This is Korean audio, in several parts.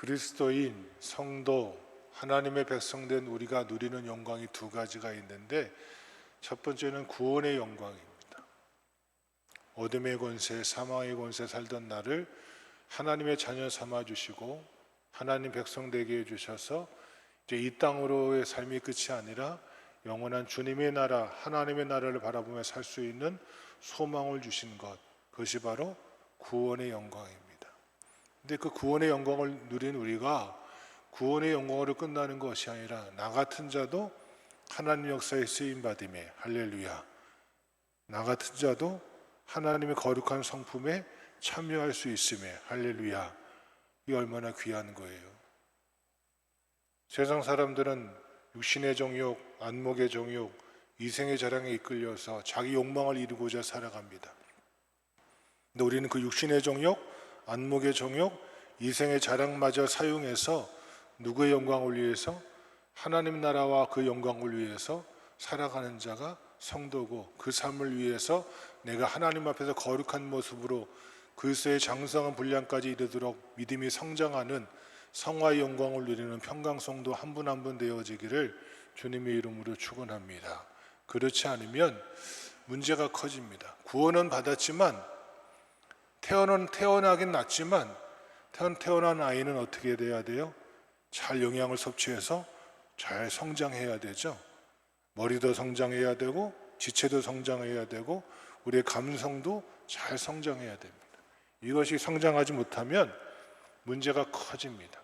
그리스도인, 성도, 하나님의 백성된 우리가 누리는 영광이 두 가지가 있는데, 첫 번째는 구원의 영광입니다. 어둠의 권세, 사망의 권세 살던 나를 하나님의 자녀 삼아 주시고 하나님 백성 되게 해 주셔서 이제 이 땅으로의 삶이 끝이 아니라 영원한 주님의 나라, 하나님의 나라를 바라보며 살 수 있는 소망을 주신 것, 그것이 바로 구원의 영광입니다. 근데 그 구원의 영광을 누린 우리가 구원의 영광으로 끝나는 것이 아니라 나 같은 자도 하나님 역사에 쓰임 받음에, 할렐루야, 나 같은 자도 하나님의 거룩한 성품에 참여할 수 있음에, 할렐루야, 이게 얼마나 귀한 거예요. 세상 사람들은 육신의 정욕, 안목의 정욕, 이생의 자랑에 이끌려서 자기 욕망을 이루고자 살아갑니다. 근데 우리는 그 육신의 정욕, 안목의 정욕, 이생의 자랑마저 사용해서 누구의 영광을 위해서? 하나님 나라와 그 영광을 위해서 살아가는 자가 성도고, 그 삶을 위해서 내가 하나님 앞에서 거룩한 모습으로 그리스도의 장성한 분량까지 이르도록 믿음이 성장하는 성화의 영광을 누리는 평강성도 한 분 한 분 되어지기를 주님의 이름으로 축원합니다. 그렇지 않으면 문제가 커집니다. 구원은 받았지만 태어나긴 났지만 태어난 아이는 어떻게 돼야 돼요? 잘 영양을 섭취해서 잘 성장해야 되죠. 머리도 성장해야 되고 지체도 성장해야 되고 우리의 감성도 잘 성장해야 됩니다. 이것이 성장하지 못하면 문제가 커집니다.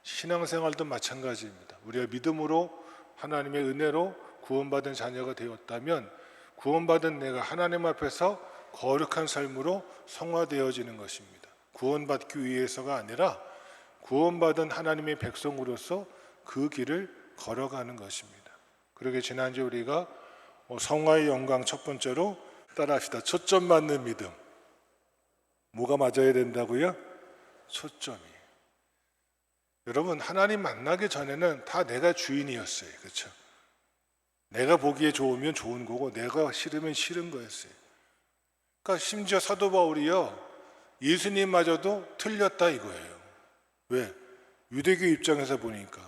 신앙생활도 마찬가지입니다. 우리가 믿음으로 하나님의 은혜로 구원받은 자녀가 되었다면 구원받은 내가 하나님 앞에서 거룩한 삶으로 성화되어지는 것입니다. 구원받기 위해서가 아니라 구원받은 하나님의 백성으로서 그 길을 걸어가는 것입니다. 그러게 지난주에 우리가 성화의 영광 첫 번째로 따라합시다. 초점 맞는 믿음. 뭐가 맞아야 된다고요? 초점이. 여러분, 하나님 만나기 전에는 다 내가 주인이었어요. 그렇죠? 내가 보기에 좋으면 좋은 거고 내가 싫으면 싫은 거였어요. 그러니까 심지어 사도 바울이요, 예수님마저도 틀렸다 이거예요. 왜? 유대교 입장에서 보니까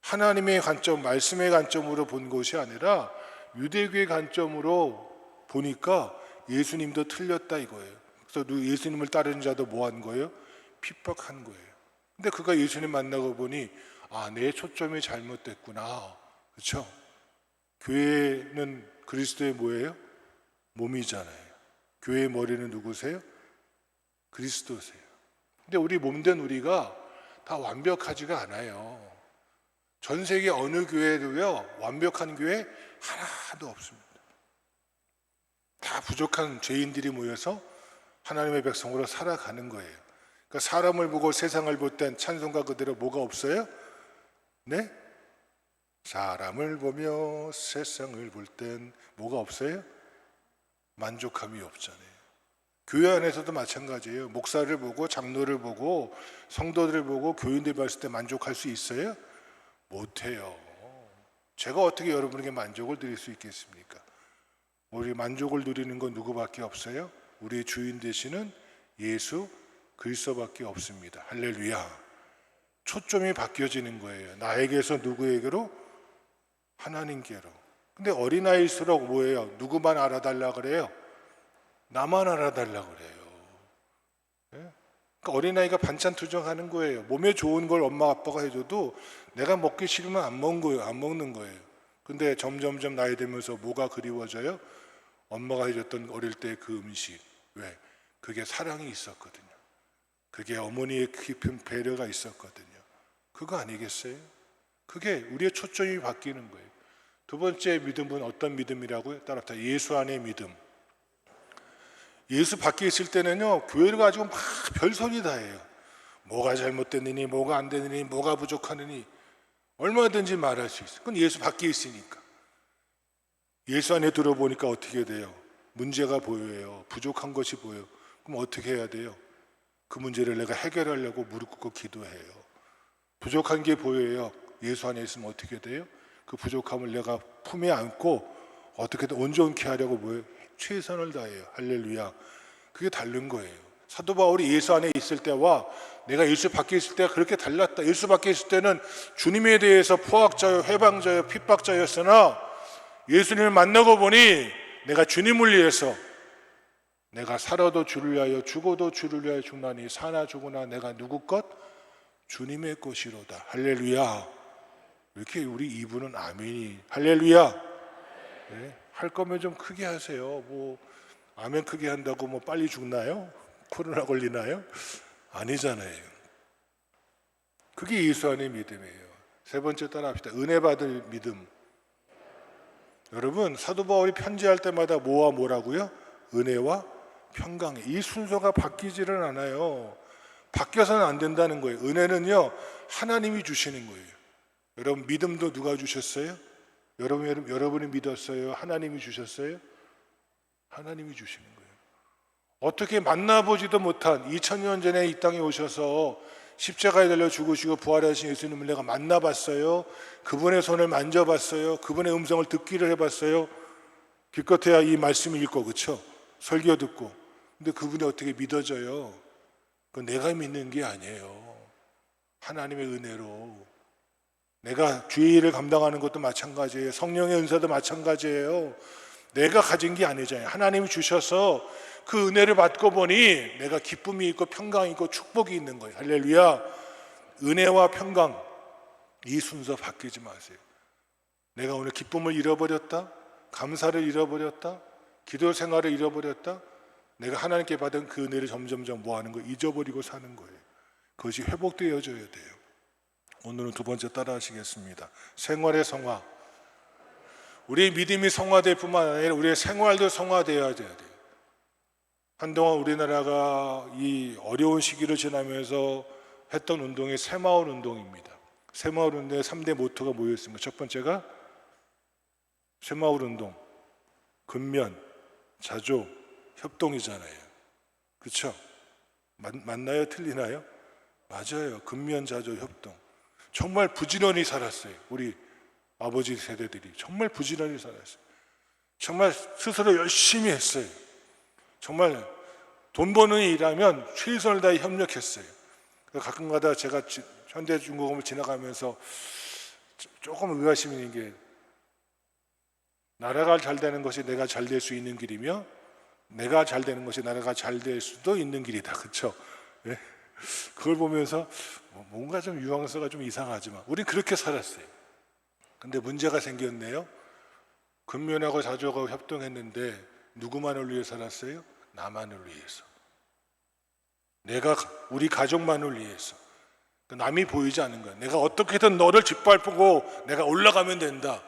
하나님의 관점, 말씀의 관점으로 본 것이 아니라 유대교의 관점으로 보니까 예수님도 틀렸다 이거예요. 그래서 예수님을 따르는 자도 뭐 한 거예요? 핍박한 거예요. 근데 그가 예수님 만나고 보니 내 초점이 잘못됐구나. 그렇죠? 교회는 그리스도의 뭐예요? 몸이잖아요. 교회의 머리는 누구세요? 그리스도세요. 근데 우리 몸된 우리가 다 완벽하지가 않아요. 전 세계 어느 교회도요, 완벽한 교회 하나도 없습니다. 다 부족한 죄인들이 모여서 하나님의 백성으로 살아가는 거예요. 그러니까 사람을 보고 세상을 볼 땐 찬송가 그대로 뭐가 없어요? 네? 사람을 보며 세상을 볼 땐 뭐가 없어요? 만족함이 없잖아요. 교회 안에서도 마찬가지예요. 목사를 보고 장로를 보고 성도들을 보고 교인들 봤을 때 만족할 수 있어요? 못해요. 제가 어떻게 여러분에게 만족을 드릴 수 있겠습니까? 우리 만족을 누리는 건 누구밖에 없어요? 우리의 주인 되시는 예수 그리스도밖에 없습니다. 할렐루야. 초점이 바뀌어지는 거예요. 나에게서 누구에게로? 하나님께로. 근데 어린아이일수록 뭐예요? 누구만 알아달라 그래요? 나만 알아달라 그래요. 그러니까 어린아이가 반찬 투정하는 거예요. 몸에 좋은 걸 엄마 아빠가 해줘도 내가 먹기 싫으면 안 먹는 거예요. 근데 점점점 나이 들면서 뭐가 그리워져요? 엄마가 해줬던 어릴 때 그 음식. 왜? 그게 사랑이 있었거든요. 그게 어머니의 깊은 배려가 있었거든요. 그거 아니겠어요? 그게 우리의 초점이 바뀌는 거예요. 두 번째 믿음은 어떤 믿음이라고요? 따라합시다. 예수 안의 믿음. 예수 밖에 있을 때는요, 교회를 가지고 막 별소리 다 해요. 뭐가 잘못됐느니, 뭐가 안 되느니, 뭐가 부족하느니 얼마든지 말할 수 있어요. 그건 예수 밖에 있으니까. 예수 안에 들어보니까 어떻게 돼요? 문제가 보여요. 부족한 것이 보여요. 그럼 어떻게 해야 돼요? 그 문제를 내가 해결하려고 무릎 꿇고 기도해요. 부족한 게 보여요. 예수 안에 있으면 어떻게 돼요? 그 부족함을 내가 품에 안고 어떻게든 온전케 하려고 뭐예요? 최선을 다해요. 할렐루야. 그게 다른 거예요. 사도 바울이 예수 안에 있을 때와 내가 예수 밖에 있을 때가 그렇게 달랐다. 예수 밖에 있을 때는 주님에 대해서 포악자요, 회방자요, 핍박자였으나 예수님을 만나고 보니 내가 주님을 위해서 내가 살아도 주를 위하여 죽어도 주를 위하여 죽나니 사나 죽으나 내가 누구 것? 주님의 것이로다. 할렐루야. 이렇게 우리 이분은 아멘이. 할렐루야. 네, 할 거면 좀 크게 하세요. 뭐 아멘 크게 한다고 뭐 빨리 죽나요? 코로나 걸리나요? 아니잖아요. 그게 예수 안의 믿음이에요. 세 번째 따라합시다. 은혜 받을 믿음. 여러분 사도 바울이 편지할 때마다 뭐와 뭐라고요? 은혜와 평강. 이 순서가 바뀌지를 않아요. 바뀌어서는 안 된다는 거예요. 은혜는요 하나님이 주시는 거예요. 여러분 믿음도 누가 주셨어요? 여러분이 믿었어요? 하나님이 주셨어요? 하나님이 주시는 거예요. 어떻게 만나보지도 못한 2000년 전에 이 땅에 오셔서 십자가에 달려 죽으시고 부활하신 예수님을 내가 만나봤어요. 그분의 손을 만져봤어요. 그분의 음성을 듣기를 해봤어요. 기껏해야 이 말씀을 읽고 그렇죠? 설교 듣고. 근데 그분이 어떻게 믿어져요? 그건 내가 믿는 게 아니에요. 하나님의 은혜로. 내가 주의 일을 감당하는 것도 마찬가지예요. 성령의 은사도 마찬가지예요. 내가 가진 게 아니잖아요. 하나님이 주셔서 그 은혜를 받고 보니 내가 기쁨이 있고 평강이 있고 축복이 있는 거예요. 할렐루야. 은혜와 평강, 이 순서 바뀌지 마세요. 내가 오늘 기쁨을 잃어버렸다, 감사를 잃어버렸다, 기도 생활을 잃어버렸다, 내가 하나님께 받은 그 은혜를 점점점 뭐하는 거예요? 잊어버리고 사는 거예요. 그것이 회복되어져야 돼요. 오늘은 두 번째 따라 하시겠습니다. 생활의 성화. 우리의 믿음이 성화될 뿐만 아니라 우리의 생활도 성화되어야 돼요. 한동안 우리나라가 이 어려운 시기를 지나면서 했던 운동이 새마을 운동입니다. 새마을 운동의 3대 모토가 뭐였습니까? 첫 번째가 새마을 운동, 근면, 자조, 협동이잖아요. 그렇죠? 맞나요? 틀리나요? 맞아요. 근면, 자조, 협동. 정말 부지런히 살았어요. 우리 아버지 세대들이 정말 부지런히 살았어요. 정말 스스로 열심히 했어요. 정말 돈 버는 일하면 최선을 다해 협력했어요. 가끔가다 제가 현대중공업을 지나가면서 조금 의아심이 있는 게, 나라가 잘 되는 것이 내가 잘 될 수 있는 길이며 내가 잘 되는 것이 나라가 잘 될 수도 있는 길이다. 그렇죠? 네? 그걸 보면서 뭔가 좀 뉘앙스가 좀 이상하지만 우린 그렇게 살았어요. 근데 문제가 생겼네요. 근면하고 자조하고 협동했는데 누구만을 위해 살았어요? 나만을 위해서. 우리 가족만을 위해서. 남이 보이지 않는 거야. 내가 어떻게든 너를 짓밟고 내가 올라가면 된다.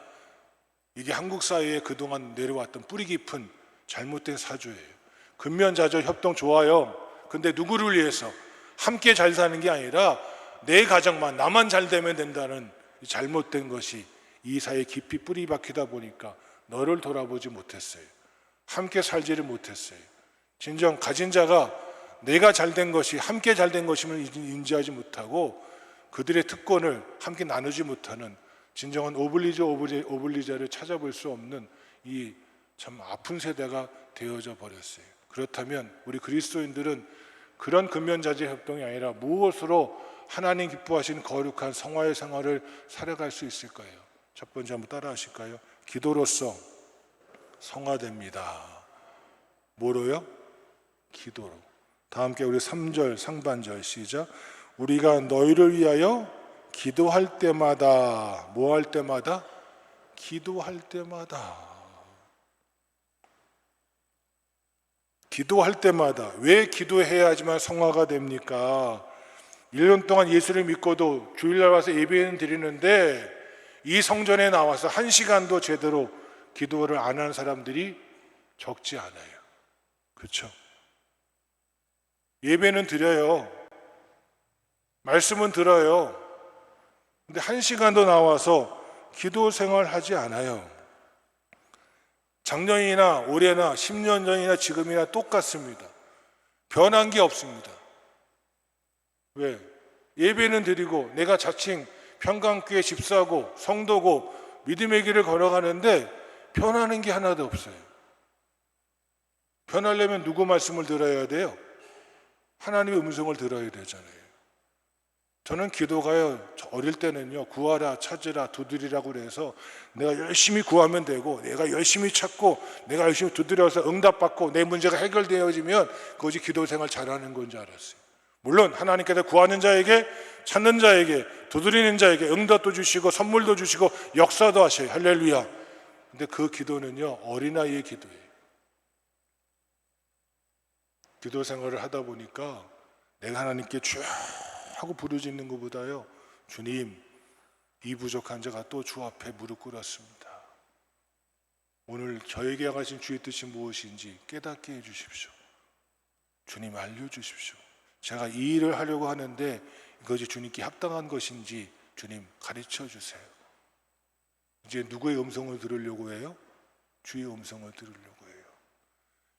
이게 한국 사회에 그동안 내려왔던 뿌리 깊은 잘못된 사조예요. 근면, 자조, 협동 좋아요. 근데 누구를 위해서? 함께 잘 사는 게 아니라 내 가정만, 나만 잘 되면 된다는 잘못된 것이 이 사회에 깊이 뿌리 박히다 보니까 너를 돌아보지 못했어요. 함께 살지를 못했어요. 진정 가진 자가 내가 잘된 것이 함께 잘된 것임을 인지하지 못하고 그들의 특권을 함께 나누지 못하는 진정한 오블리저를 찾아볼 수 없는 이 참 아픈 세대가 되어져 버렸어요. 그렇다면 우리 그리스도인들은 그런 근면자제 협동이 아니라 무엇으로 하나님 기뻐하시는 거룩한 성화의 생활을 살아갈 수 있을까요? 첫 번째 한번 따라 하실까요? 기도로서 성화됩니다. 뭐로요? 기도로. 다 함께 우리 3절 상반절 시작. 우리가 너희를 위하여 기도할 때마다, 뭐 할 때마다? 기도할 때마다. 기도할 때마다. 왜 기도해야지만 성화가 됩니까? 1년 동안 예수를 믿고도 주일날 와서 예배는 드리는데 이 성전에 나와서 1시간도 제대로 기도를 안 하는 사람들이 적지 않아요. 그렇죠? 예배는 드려요. 말씀은 들어요. 근데 1시간도 나와서 기도 생활하지 않아요. 작년이나 올해나 10년 전이나 지금이나 똑같습니다. 변한 게 없습니다. 왜? 예배는 드리고 내가 자칭 평강교회 집사고 성도고 믿음의 길을 걸어가는데 변하는 게 하나도 없어요. 변하려면 누구 말씀을 들어야 돼요? 하나님의 음성을 들어야 되잖아요. 저는 기도가요, 어릴 때는요, 구하라, 찾으라, 두드리라고 그래서 내가 열심히 구하면 되고, 내가 열심히 찾고, 내가 열심히 두드려서 응답받고 내 문제가 해결되어지면 그것이 기도 생활 잘하는 건 줄 알았어요. 물론 하나님께서 구하는 자에게, 찾는 자에게, 두드리는 자에게 응답도 주시고 선물도 주시고 역사도 하셔요. 할렐루야. 근데 그 기도는요, 어린아이의 기도예요. 기도 생활을 하다 보니까 내가 하나님께 주여 하고 부르짖는 것보다요, 주님, 이 부족한 자가 또 주 앞에 무릎 꿇었습니다. 오늘 저에게 하신 주의 뜻이 무엇인지 깨닫게 해주십시오. 주님, 알려주십시오. 제가 이 일을 하려고 하는데 이것이 주님께 합당한 것인지 주님 가르쳐 주세요. 이제 누구의 음성을 들으려고 해요? 주의 음성을 들으려고 해요.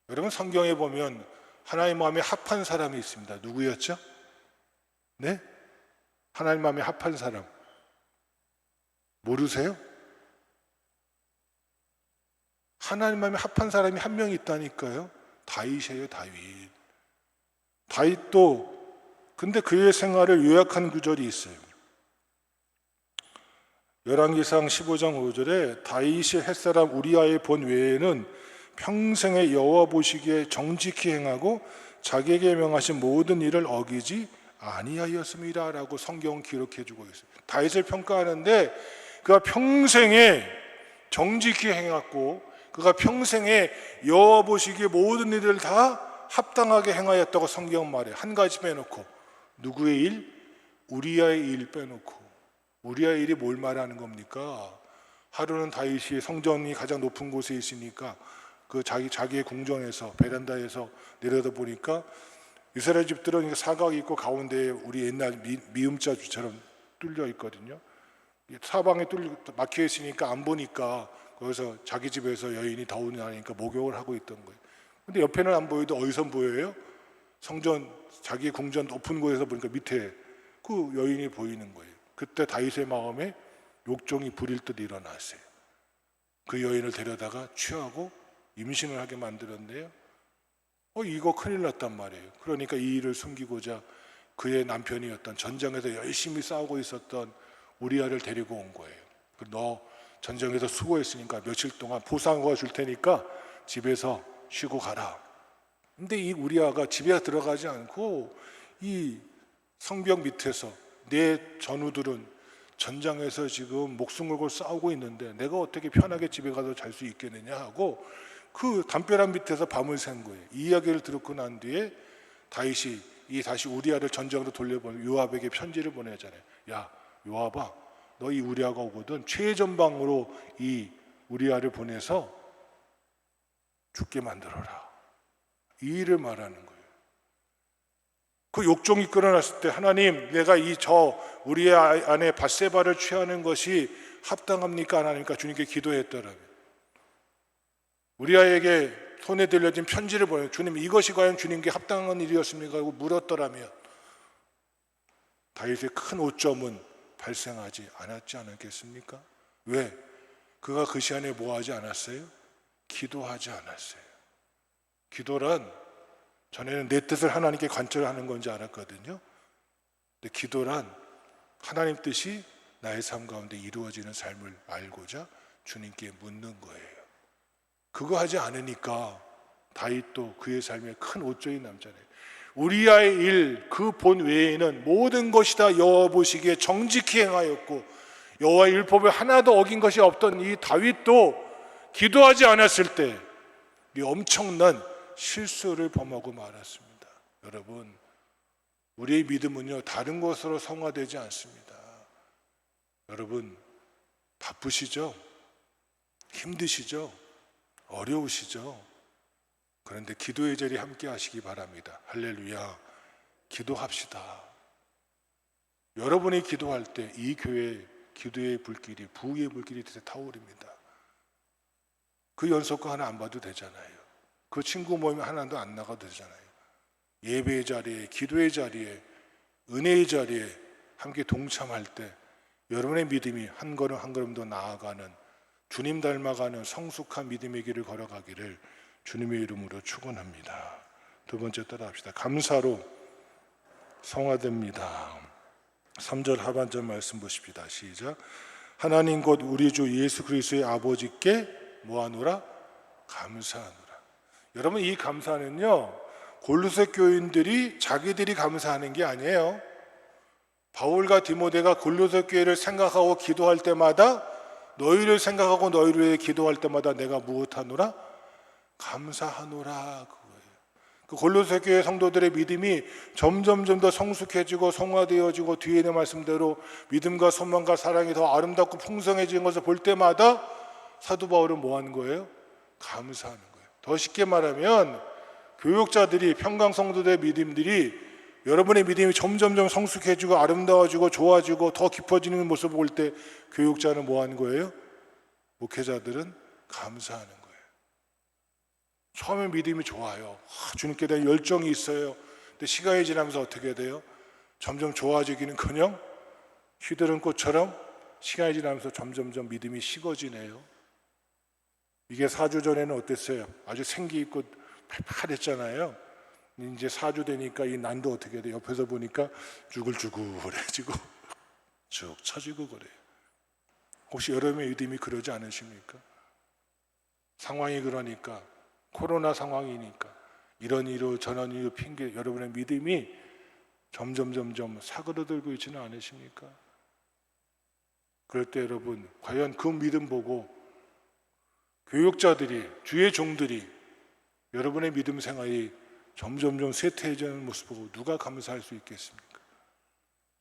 여러분, 성경에 보면 하나님 마음에 합한 사람이 있습니다. 누구였죠? 네? 하나님 마음에 합한 사람 모르세요? 하나님 마음에 합한 사람이 한 명 있다니까요. 다윗이에요. 다윗도 근데 그의 생활을 요약한 구절이 있어요. 열왕기상 15장 5절에 다윗이 햇사람 우리아의 본 외에는 평생에 여호와 보시기에 정직히 행하고 자기에게 명하신 모든 일을 어기지 아니하였습니다 라고 성경은 기록해 주고 있어요. 다윗을 평가하는데 그가 평생에 정직히 행했고 그가 평생에 여호와 보시기에 모든 일을 다 합당하게 행하였다고 성경 말해요. 한 가지 빼놓고. 누구의 일? 우리아의 일 빼놓고. 우리아의 일이 뭘 말하는 겁니까? 하루는 다윗이 성전이 가장 높은 곳에 있으니까 그 자기의 궁전에서 베란다에서 내려다 보니까 이스라엘 집들은 사각이 있고 가운데에 우리 옛날 미음자처럼 뚫려 있거든요. 사방에 막혀 있으니까 안 보니까 거기서 자기 집에서 여인이 더운 날이니까 목욕을 하고 있던 거예요. 근데 옆에는 안 보여도 어디서 보여요? 성전 자기의 궁전 높은 곳에서 보니까 밑에 그 여인이 보이는 거예요. 그때 다윗의 마음에 욕정이 부릴 듯 일어났어요. 그 여인을 데려다가 취하고 임신을 하게 만들었는데요. 이거 큰일 났단 말이에요. 그러니까 이 일을 숨기고자 그의 남편이었던 전장에서 열심히 싸우고 있었던 우리아를 데리고 온 거예요. 너 전쟁에서 수고했으니까 며칠 동안 보상과 줄 테니까 집에서 쉬고 가라. 근데 이 우리아가 집에 들어가지 않고 이 성벽 밑에서 내 전우들은 전장에서 지금 목숨 걸고 싸우고 있는데 내가 어떻게 편하게 집에 가서 잘 수 있겠느냐 하고 그 담벼락 밑에서 밤을 샌 거예요. 이 이야기를 듣고 난 뒤에 다윗이 다시 우리아를 전장으로 돌려보내 요압에게 편지를 보내잖아요. 야, 요압아, 너 이 우리아가 오거든 최전방으로 이 우리아를 보내서 죽게 만들어라. 이 일을 말하는 거예요. 그 욕정이 끌어났을 때 하나님, 내가 우리의 아내 밧세바를 취하는 것이 합당합니까 안 합니까? 주님께 기도했더라면 우리아에게 손에 들려진 편지를 보내 주님, 이것이 과연 주님께 합당한 일이었습니까? 하고 물었더라면 다윗의 큰 오점은 발생하지 않았지 않았겠습니까? 왜? 그가 그 시간에 뭐 하지 않았어요? 기도하지 않았어요. 기도란 전에는 내 뜻을 하나님께 관철하는 건지 알았거든요. 근데 기도란 하나님 뜻이 나의 삶 가운데 이루어지는 삶을 알고자 주님께 묻는 거예요. 그거 하지 않으니까 다윗도 그의 삶에 큰 오점이 남잖아요. 우리아의 일, 그 본 외에는 모든 것이 다 여호와 보시기에 정직히 행하였고 여호와의 율법을 하나도 어긴 것이 없던 이 다윗도 기도하지 않았을 때 이 엄청난 실수를 범하고 말았습니다. 여러분, 우리의 믿음은요 다른 것으로 성화되지 않습니다. 여러분, 바쁘시죠? 힘드시죠? 어려우시죠? 그런데 기도의 자리 함께 하시기 바랍니다. 할렐루야. 기도합시다. 여러분이 기도할 때 이 교회 기도의 불길이, 부의 불길이 타오릅니다. 그 연속과 하나 안 봐도 되잖아요. 그 친구 모임 하나도 안 나가도 되잖아요. 예배의 자리에, 기도의 자리에, 은혜의 자리에 함께 동참할 때 여러분의 믿음이 한 걸음 한 걸음 더 나아가는, 주님 닮아가는 성숙한 믿음의 길을 걸어가기를 주님의 이름으로 축원합니다. 두 번째 따라합시다. 감사로 성화됩니다. 3절 하반절 말씀 보십시다. 시작. 하나님 곧 우리 주 예수 그리스도의 아버지께 뭐하노라? 감사하노라. 여러분, 이 감사는요, 골로새 교인들이 자기들이 감사하는 게 아니에요. 바울과 디모데가 골로새 교회를 생각하고 기도할 때마다, 너희를 생각하고 너희를 위해 기도할 때마다 내가 무엇하노라? 감사하노라. 그거예요. 그 골로새 교회 성도들의 믿음이 점점 더 성숙해지고 성화되어지고, 뒤에 있는 말씀대로 믿음과 소망과 사랑이 더 아름답고 풍성해지는 것을 볼 때마다 사도 바울은 뭐 하는 거예요? 감사하는 거예요. 더 쉽게 말하면 교육자들이, 평강 성도들의 믿음들이, 여러분의 믿음이 점점 성숙해지고 아름다워지고 좋아지고 더 깊어지는 모습을 볼 때 교육자는 뭐 하는 거예요? 목회자들은 감사하는 거예요. 처음에 믿음이 좋아요. 주님께 대한 열정이 있어요. 근데 시간이 지나면서 어떻게 돼요? 점점 좋아지기는커녕 시들은 꽃처럼 시간이 지나면서 점점 믿음이 식어지네요. 이게 4주 전에는 어땠어요? 아주 생기 있고 팔팔했잖아요. 이제 4주 되니까 이 난도 어떻게 돼요? 옆에서 보니까 쭈글쭈글해지고 쭉 처지고 그래요. 혹시 여러분의 믿음이 그러지 않으십니까? 상황이 그러니까, 코로나 상황이니까, 이런 이유 저런 이유 핑계, 여러분의 믿음이 점점 사그러들고 있지는 않으십니까? 그럴 때 여러분, 과연 그 믿음 보고 교육자들이, 주의 종들이 여러분의 믿음 생활이 점점 쇠퇴해지는 모습 보고 누가 감사할 수 있겠습니까?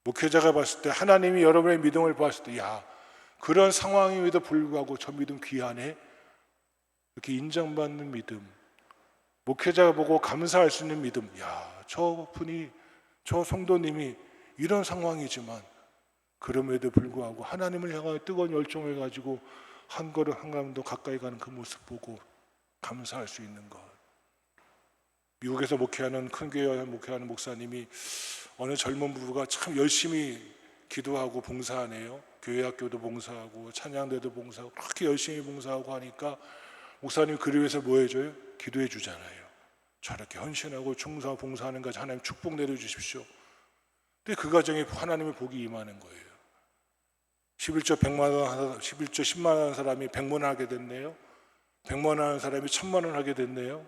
목회자가 봤을 때, 하나님이 여러분의 믿음을 봤을 때, 야, 그런 상황임에도 불구하고 저 믿음 귀하네, 이렇게 인정받는 믿음, 목회자가 보고 감사할 수 있는 믿음, 야, 저분이, 저 성도님이 이런 상황이지만 그럼에도 불구하고 하나님을 향하여 뜨거운 열정을 가지고 한 걸음 한 걸음 더 가까이 가는 그 모습 보고 감사할 수 있는 것. 미국에서 목회하는, 큰 교회 목회하는 목사님이 어느 젊은 부부가 참 열심히 기도하고 봉사하네요. 교회 학교도 봉사하고 찬양대도 봉사하고 그렇게 열심히 봉사하고 하니까 목사님이 그를 위해서 뭐 해줘요? 기도해 주잖아요. 저렇게 헌신하고 충성하고 봉사하는 것까지 하나님 축복 내려주십시오. 근데 그 과정에 하나님의 복이 임하는 거예요. 11조 100만 원, 11조 10만 원 하는 사람이 100만 원 하게 됐네요. 100만 원 하는 사람이 1000만 원 하게 됐네요.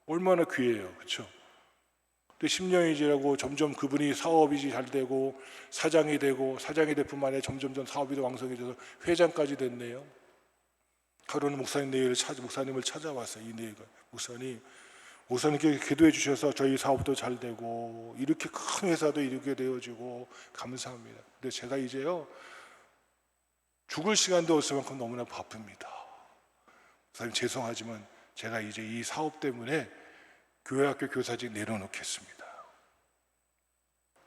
얼마나 귀해요, 그렇죠? 근데 10년이 지나고 점점 그분이 사업이 잘 되고 사장이 되고, 사장이 될 뿐만 아니라 점점 사업이 더 왕성해져서 회장까지 됐네요. 하루는 목사님을 찾아왔어요. 이 내가 목사님께 기도해 주셔서 저희 사업도 잘 되고 이렇게 큰 회사도 이렇게 되어지고 감사합니다. 근데 제가 이제요, 죽을 시간도 없을 만큼 너무나 바쁩니다. 목사님 죄송하지만 제가 이제 이 사업 때문에 교회학교 교사직 내려놓겠습니다.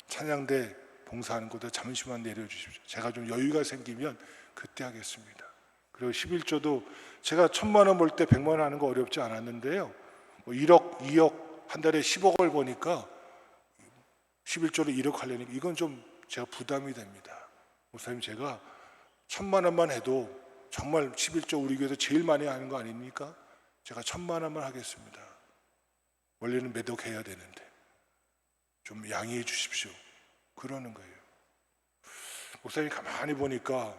찬양대 봉사하는 것도 잠시만 내려주십시오. 제가 좀 여유가 생기면 그때 하겠습니다. 그리고 11조도 제가 1000만 원 벌 때 100만 원 하는 거 어렵지 않았는데요, 1억, 2억, 한 달에 10억을 버니까 11조로 1억 하려니까 이건 좀 제가 부담이 됩니다. 목사님, 제가 1000만 원만 해도 정말 11조 우리 교회에서 제일 많이 하는 거 아닙니까? 제가 1000만 원만 하겠습니다. 원래는 몇 억 해야 되는데 좀 양해해 주십시오. 그러는 거예요. 목사님 가만히 보니까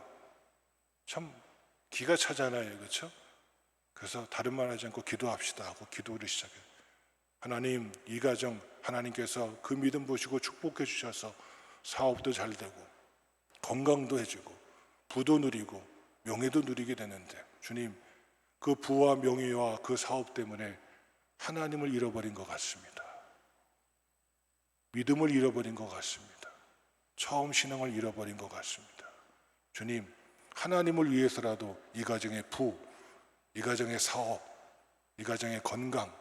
참 기가 차잖아요, 그렇죠? 그래서 다른 말 하지 않고 기도합시다 하고 기도를 시작해요. 하나님, 이 가정 하나님께서 그 믿음 보시고 축복해 주셔서 사업도 잘 되고 건강도 해주고 부도 누리고 명예도 누리게 되는데, 주님, 그 부와 명예와 그 사업 때문에 하나님을 잃어버린 것 같습니다. 믿음을 잃어버린 것 같습니다. 처음 신앙을 잃어버린 것 같습니다. 주님, 하나님을 위해서라도 이 가정의 부, 이 가정의 사업, 이 가정의 건강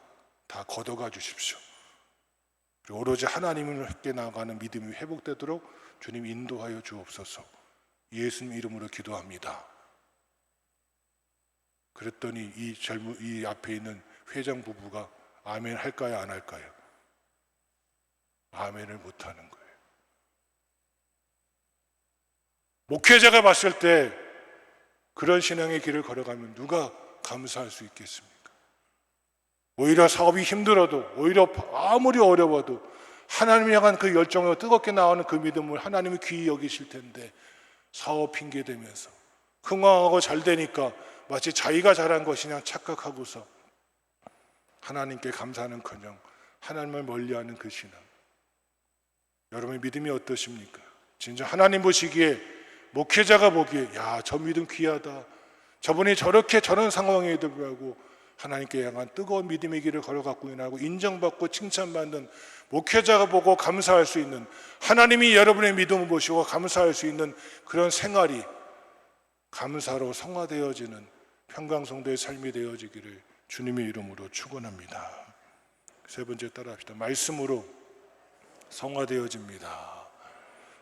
다 걷어가 주십시오. 그리고 오로지 하나님을 함께 나아가는 믿음이 회복되도록 주님 인도하여 주옵소서. 예수님 이름으로 기도합니다. 그랬더니 이 앞에 있는 회장 부부가 아멘 할까요, 안 할까요? 아멘을 못하는 거예요. 목회자가 봤을 때 그런 신앙의 길을 걸어가면 누가 감사할 수 있겠습니까? 오히려 사업이 힘들어도, 오히려 아무리 어려워도 하나님을 향한 그 열정으로 뜨겁게 나오는 그 믿음을 하나님이 귀히 여기실 텐데 사업 핑계 대면서 흥황하고 잘 되니까 마치 자기가 잘한 것이냐 착각하고서 하나님께 감사하는커녕 하나님을 멀리하는 그 신앙. 여러분의 믿음이 어떠십니까? 진짜 하나님 보시기에, 목회자가 보기에 야, 저 믿음 귀하다, 저분이 저렇게 저런 상황에도 불구하고 하나님께 향한 뜨거운 믿음의 길을 걸어가고 있나고 인정받고 칭찬받는 목회자가 보고 감사할 수 있는, 하나님이 여러분의 믿음을 보시고 감사할 수 있는 그런 생활이 감사로 성화되어지는 평강성도의 삶이 되어지기를 주님의 이름으로 축원합니다. 세 번째 따라합시다. 말씀으로 성화되어집니다.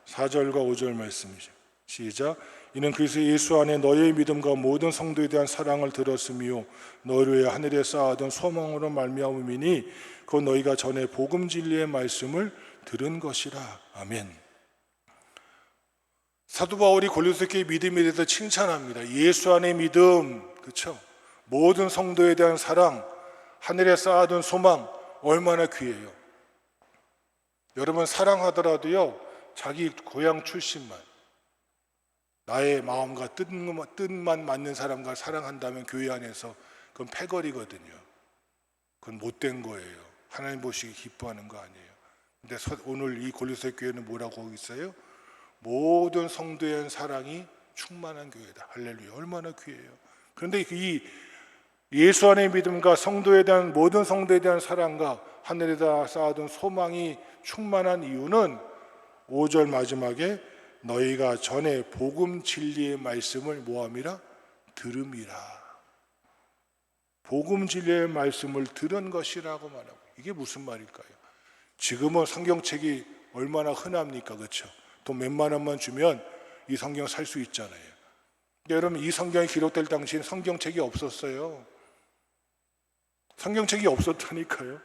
4절과 5절 말씀이죠. 시작. 이는 그리스도 예수 안에 너희의 믿음과 모든 성도에 대한 사랑을 들었으며 너희를 위해 하늘에 쌓아둔 소망으로 말미암음이니 그 너희가 전에 복음 진리의 말씀을 들은 것이라. 아멘. 사도 바울이 고린도 교회 믿음에 대해서 칭찬합니다. 예수 안의 믿음, 그렇죠? 모든 성도에 대한 사랑, 하늘에 쌓아둔 소망, 얼마나 귀해요. 여러분, 사랑하더라도요, 자기 고향 출신만, 나의 마음과 뜻만 맞는 사람과 사랑한다면 교회 안에서 그건 패거리거든요. 그건 못된 거예요. 하나님 보시기 기뻐하는 거 아니에요. 근데 오늘 이 고린도 교회는 뭐라고 하고 있어요? 모든 성도에 대한 사랑이 충만한 교회다. 할렐루야. 얼마나 귀해요. 그런데 이 예수 안의 믿음과 성도에 대한, 모든 성도에 대한 사랑과 하늘에다 쌓아둔 소망이 충만한 이유는 5절 마지막에 너희가 전에 복음 진리의 말씀을 뭐함이라? 들음이라. 복음 진리의 말씀을 들은 것이라고 말하고, 이게 무슨 말일까요? 지금은 성경책이 얼마나 흔합니까? 그렇죠? 돈 몇만 원만 주면 이 성경 살 수 있잖아요. 여러분, 이 성경이 기록될 당시엔 성경책이 없었어요. 성경책이 없었다니까요.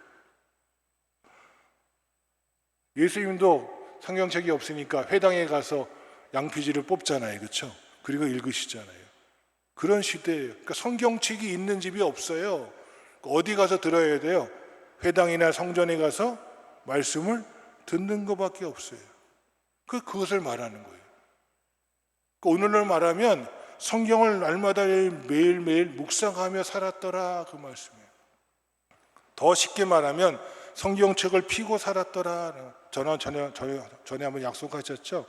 예수님도 성경책이 없으니까 회당에 가서 양피지를 뽑잖아요. 그렇죠? 그리고 읽으시잖아요. 그런 시대예요. 그러니까 성경책이 있는 집이 없어요. 어디 가서 들어야 돼요? 회당이나 성전에 가서 말씀을 듣는 것밖에 없어요. 그것을 말하는 거예요. 오늘날 말하면 성경을 날마다 매일매일 묵상하며 살았더라, 그 말씀이에요. 더 쉽게 말하면 성경책을 피고 살았더라. 전에 한번 약속하셨죠?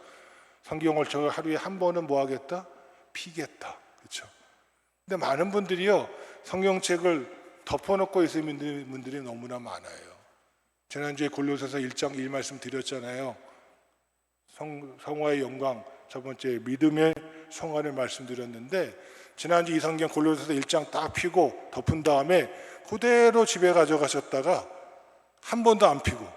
성경을 저 하루에 한 번은 뭐 하겠다? 피겠다. 그렇죠? 근데 많은 분들이요, 성경책을 덮어놓고 있는 분들이 너무나 많아요. 지난주에 골로새서 1장 1말씀 드렸잖아요. 성화의 영광, 첫 번째 믿음의 성화를 말씀드렸는데, 지난주 이 성경 골로새서 1장 딱 피고 덮은 다음에 그대로 집에 가져가셨다가 한 번도 안 피고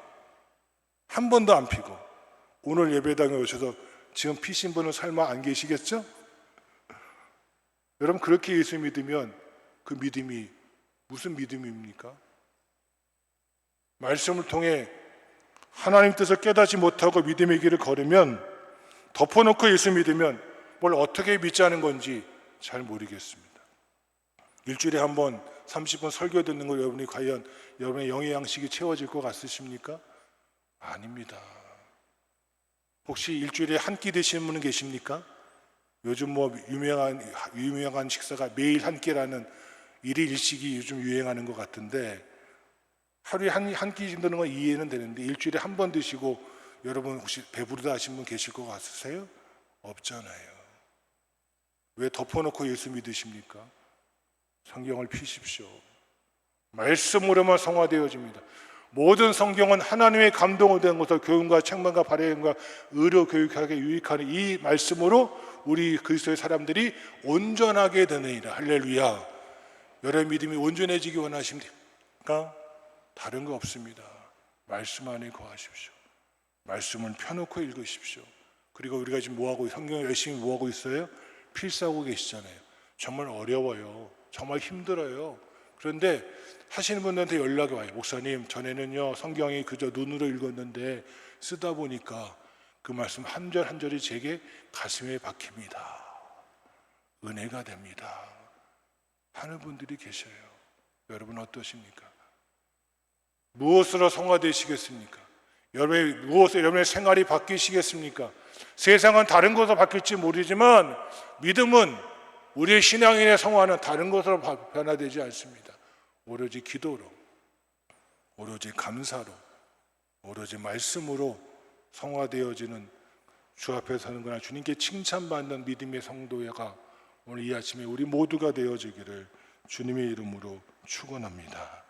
오늘 예배당에 오셔서 지금 피신 분은 설마 안 계시겠죠? 여러분, 그렇게 예수 믿으면 그 믿음이 무슨 믿음입니까? 말씀을 통해 하나님 뜻을 깨닫지 못하고 믿음의 길을 걸으면, 덮어놓고 예수 믿으면 뭘 어떻게 믿자는 건지 잘 모르겠습니다. 일주일에 한 번 30분 설교 듣는 걸 여러분이 과연 여러분의 영의 양식이 채워질 것 같으십니까? 아닙니다. 혹시 일주일에 한 끼 드시는 분은 계십니까? 요즘 뭐 유명한 식사가 매일 한 끼라는 일일 일식이 요즘 유행하는 것 같은데, 하루에 한 끼 드는 건 이해는 되는데 일주일에 한 번 드시고 여러분 혹시 배부르다 하신 분 계실 것 같으세요? 없잖아요. 왜 덮어놓고 예수 믿으십니까? 성경을 피십시오. 말씀으로만 성화되어집니다. 모든 성경은 하나님의 감동을 된 것을 교훈과 책망과 발행과 의료 교육하게 유익하는 이 말씀으로 우리 그리스도의 사람들이 온전하게 되느니라. 할렐루야. 여러분의 믿음이 온전해지기 원하십니까? 다른 거 없습니다. 말씀 안에 거하십시오. 말씀을 펴놓고 읽으십시오. 그리고 우리가 지금 뭐하고, 성경을 열심히 뭐하고 있어요? 필사하고 계시잖아요. 정말 어려워요. 정말 힘들어요. 그런데 하시는 분들한테 연락이 와요. 목사님, 전에는요 성경이 그저 눈으로 읽었는데 쓰다 보니까 그 말씀 한 절 한 절이 제게 가슴에 박힙니다. 은혜가 됩니다. 하는 분들이 계셔요. 여러분 어떠십니까? 무엇으로 성화되시겠습니까? 여러분의 생활이 바뀌시겠습니까? 세상은 다른 것으로 바뀔지 모르지만 믿음은 우리의 신앙인의 성화는 다른 것으로 변화되지 않습니다. 오로지 기도로, 오로지 감사로, 오로지 말씀으로 성화되어지는 주 앞에 서는 거나 주님께 칭찬받는 믿음의 성도가 오늘 이 아침에 우리 모두가 되어지기를 주님의 이름으로 축원합니다.